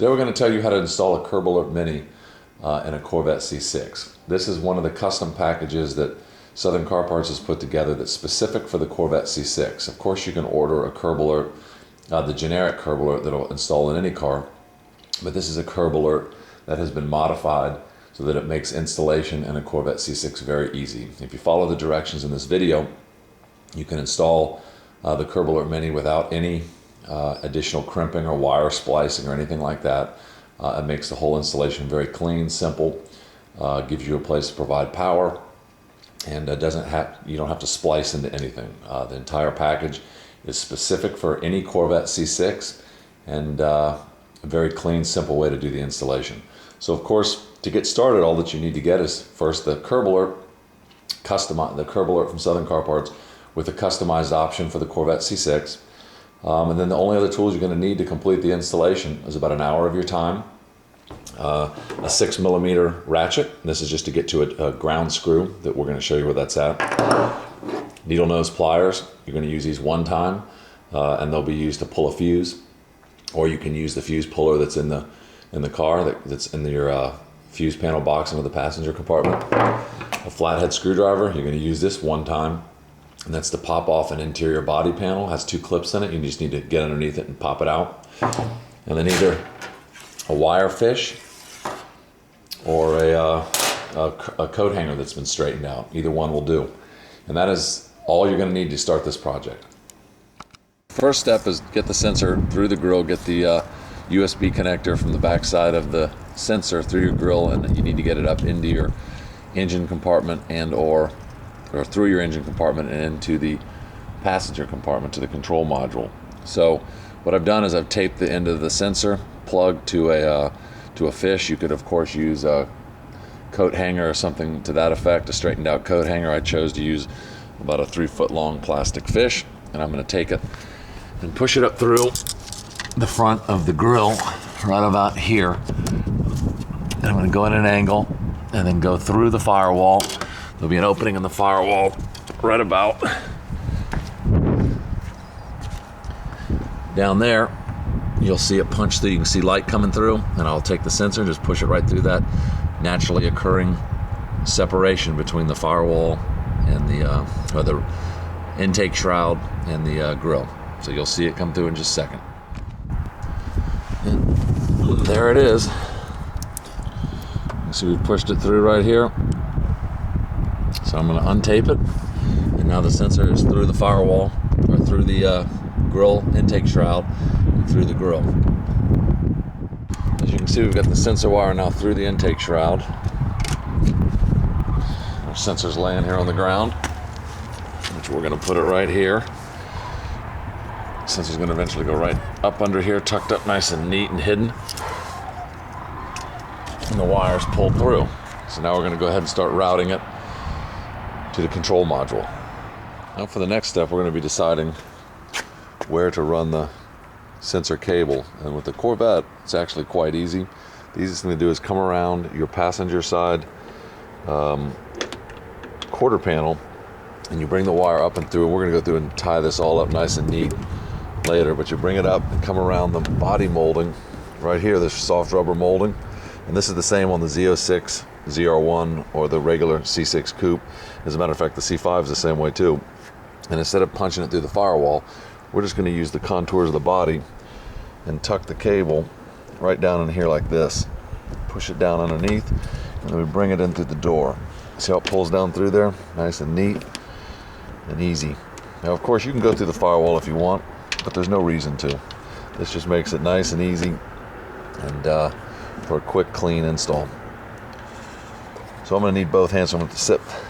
Today we're going to tell you how to install a Curb Alert Mini in a Corvette C6. This is one of the custom packages that Southern Car Parts has put together that's specific for the Corvette C6. Of course you can order a Curb Alert, the generic Curb Alert that'll install in any car, but this is a Curb Alert that has been modified so that it makes installation in a Corvette C6 very easy. If you follow the directions in this video, you can install the Curb Alert Mini without any additional crimping or wire splicing or anything like that. It makes the whole installation very clean, simple, gives you a place to provide power, and you don't have to splice into anything. The entire package is specific for any Corvette C6 and a very clean, simple way to do the installation. So of course, to get started, all that you need to get is first the Curb Alert, the Curb Alert from Southern Car Parts with a customized option for the Corvette C6. And then the only other tools you're going to need to complete the installation is about an hour of your time, a 6mm ratchet. This is just to get to a ground screw that we're going to show you where that's at. Needle nose pliers. You're going to use these one time, and they'll be used to pull a fuse, or you can use the fuse puller that's in the car, that's in your fuse panel box under the passenger compartment. A flathead screwdriver. You're going to use this one time. And that's to pop off an interior body panel. It has 2 clips in it. You just need to get underneath it and pop it out. And then either a wire fish or a coat hanger that's been straightened out. Either one will do. And that is all you're going to need to start this project. First step is get the sensor through the grill, get the USB connector from the back side of the sensor through your grill, and you need to get it up into your engine compartment or through your engine compartment and into the passenger compartment to the control module. So what I've done is I've taped the end of the sensor plug to a fish. You could of course use a coat hanger or something to that effect, a straightened out coat hanger. I chose to use about a 3-foot long plastic fish, and I'm going to take it and push it up through the front of the grill right about here. And I'm going to go at an angle and then go through the firewall. There'll be an opening in the firewall right about down there. You'll see it punch through. You can see light coming through, and I'll take the sensor and just push it right through that naturally occurring separation between the firewall and the intake shroud and the grill. So you'll see it come through in just a second. And there it is. You see we've pushed it through right here. So I'm going to untape it, and now the sensor is through the firewall, or through the grill intake shroud, and through the grill. As you can see, we've got the sensor wire now through the intake shroud. Our sensor's laying here on the ground, which we're going to put it right here. The sensor's going to eventually go right up under here, tucked up nice and neat and hidden. And the wire's pulled through. So now we're going to go ahead and start routing it to the control module. Now for the next step, we're going to be deciding where to run the sensor cable. And with the Corvette, it's actually quite easy. The easiest thing to do is come around your passenger side quarter panel, and you bring the wire up and through. And we're going to go through and tie this all up nice and neat later, but you bring it up and come around the body molding right here, this soft rubber molding. And this is the same on the Z06, ZR1, or the regular C6 Coupe. As a matter of fact, the C5 is the same way too. And instead of punching it through the firewall, we're just going to use the contours of the body and tuck the cable right down in here like this. Push it down underneath, and then we bring it in through the door. See how it pulls down through there? Nice and neat and easy. Now, of course, you can go through the firewall if you want, but there's no reason to. This just makes it nice and easy and for a quick, clean install. So I'm going to need both hands. So I'm going to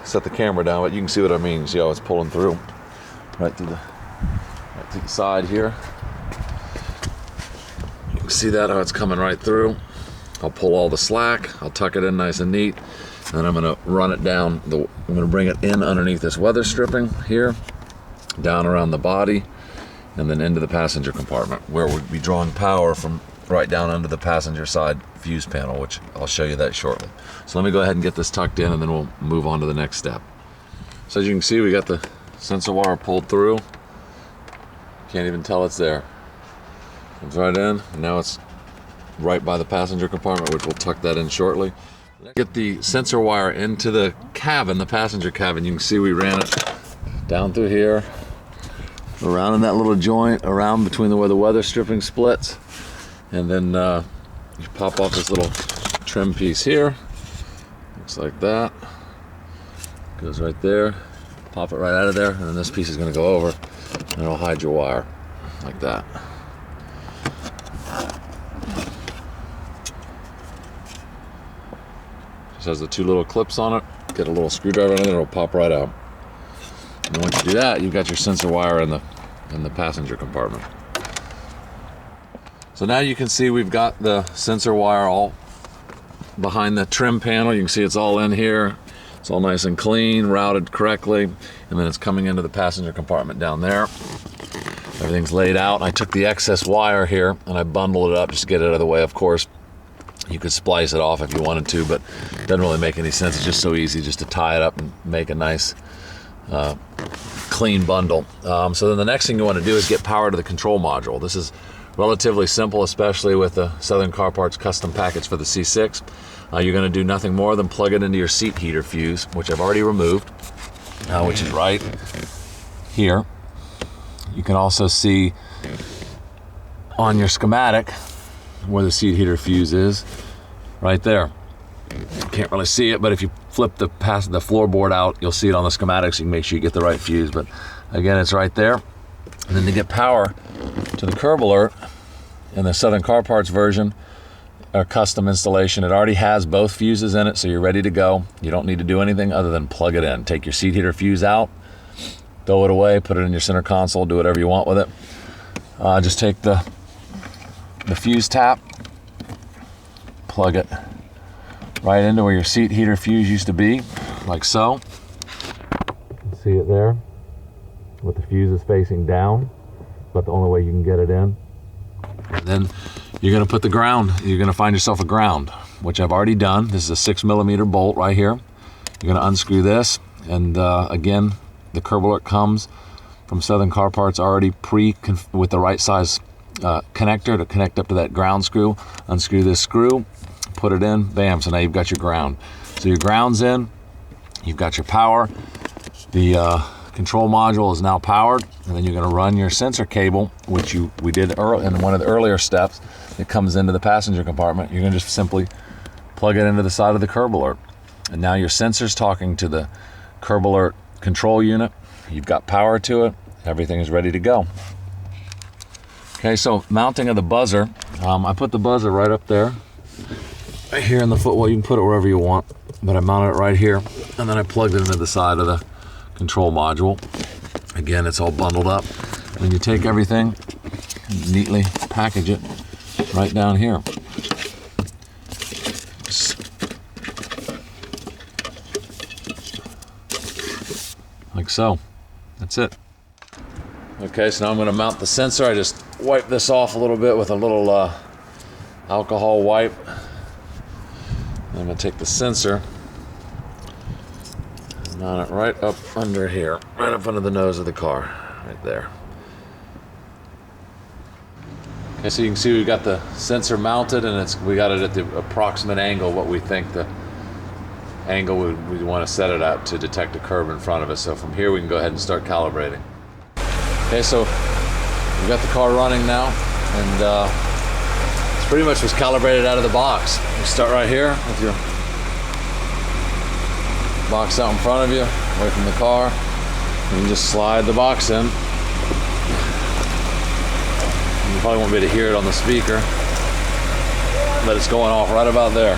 set the camera down, but you can see what I mean. See how it's pulling through right through the side here. You can see that, how it's coming right through. I'll pull all the slack. I'll tuck it in nice and neat, and then I'm going to run it down. I'm going to bring it in underneath this weather stripping here, down around the body, and then into the passenger compartment, where we'll be drawing power from right down under the passenger side fuse panel, which I'll show you that shortly. So let me go ahead and get this tucked in, and then we'll move on to the next step. So as you can see, we got the sensor wire pulled through. Can't even tell it's there. Comes right in, and now it's right by the passenger compartment, which we'll tuck that in shortly. Get the sensor wire into the cabin, the passenger cabin. You can see we ran it down through here, around in that little joint, around between where the weather stripping splits, and then you pop off this little trim piece here. Looks like that. Goes right there. Pop it right out of there, and then this piece is going to go over, and it'll hide your wire like that. Just has the two little clips on it. Get a little screwdriver in there, it'll pop right out. And once you do that, you've got your sensor wire in the passenger compartment. So now you can see we've got the sensor wire all behind the trim panel. You can see it's all in here. It's all nice and clean, routed correctly, and then it's coming into the passenger compartment down there. Everything's laid out. I took the excess wire here and I bundled it up just to get it out of the way. Of course, you could splice it off if you wanted to, but it doesn't really make any sense. It's just so easy just to tie it up and make a nice clean bundle. So then the next thing you want to do is get power to the control module. This is relatively simple, especially with the Southern Car Parts custom package for the C6. You're going to do nothing more than plug it into your seat heater fuse, which I've already removed, which is right here. You can also see on your schematic where the seat heater fuse is, right there. You can't really see it, but if you flip the floorboard out, you'll see it on the schematic, so you can make sure you get the right fuse. But again, it's right there. And then to get power to the curb alert in the Southern Car Parts version, a custom installation, it already has both fuses in it, so you're ready to go. You don't need to do anything other than plug it in. Take your seat heater fuse out, throw it away, put it in your center console, do whatever you want with it. Just take the fuse tap, plug it right into where your seat heater fuse used to be, like so. See it there with the fuses facing down, but the only way you can get it in. And then you're going to put the ground, you're going to find yourself a ground, which I've already done. This is a 6mm bolt right here. You're going to unscrew this, and again, the curb alert comes from Southern Car Parts already with the right size connector to connect up to that ground screw. Unscrew this screw, put it in, bam, so now you've got your ground. So your ground's in, you've got your power, the control module is now powered, and then you're going to run your sensor cable, which we did in one of the earlier steps. It comes into the passenger compartment. You're going to just simply plug it into the side of the curb alert, and now your sensor's talking to the curb alert control unit. You've got power to it. Everything is ready to go. Okay, so mounting of the buzzer. I put the buzzer right up there, right here in the footwell. You can put it wherever you want, but I mounted it right here, and then I plugged it into the side of the control module. Again, it's all bundled up. And you take everything, neatly package it right down here. Like so. That's it. Okay, so now I'm going to mount the sensor. I just wipe this off a little bit with a little alcohol wipe. I'm going to take the sensor, mount it right up under here, right up under the nose of the car, right there. Okay, so you can see we've got the sensor mounted, and we got it at the approximate angle, what we think the angle we want to set it at to detect a curb in front of us. So from here we can go ahead and start calibrating. Okay, so we've got the car running now, and it's pretty much was calibrated out of the box. You start right here with your box out in front of you, away from the car, and you just slide the box in. You probably won't be able to hear it on the speaker, but it's going off right about there,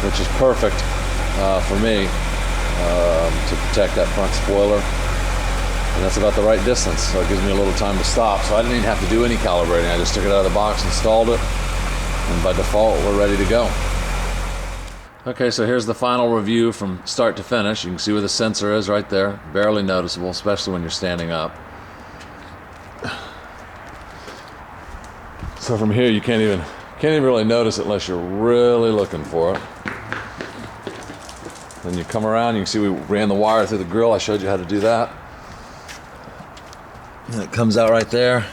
which is perfect for me to protect that front spoiler. And that's about the right distance, so it gives me a little time to stop. So I didn't even have to do any calibrating. I just took it out of the box, installed it, and by default, we're ready to go. Okay, so here's the final review from start to finish. You can see where the sensor is right there, barely noticeable, especially when you're standing up. So from here, you can't even really notice it unless you're really looking for it. Then you come around, you can see we ran the wire through the grill. I showed you how to do that. And it comes out right there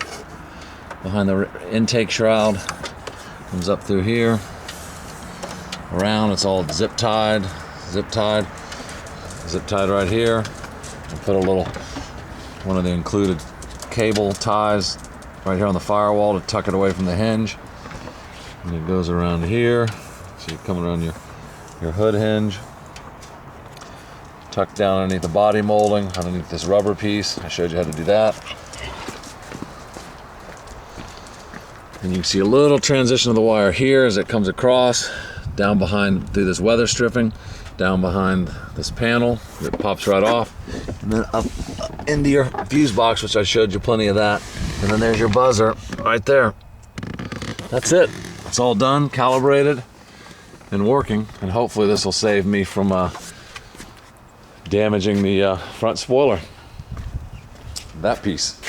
behind the intake shroud. Comes up through here, around. It's all zip tied right here. And put a little, one of the included cable ties right here on the firewall to tuck it away from the hinge. And it goes around here. So you're coming around your hood hinge. Tucked down underneath the body molding, underneath this rubber piece. I showed you how to do that. And you can see a little transition of the wire here as it comes across, down behind through this weather stripping, down behind this panel. It pops right off. And then up into your fuse box, which I showed you plenty of that. And then there's your buzzer right there. That's it. It's all done, calibrated, and working. And hopefully this will save me from damaging the front spoiler. That piece.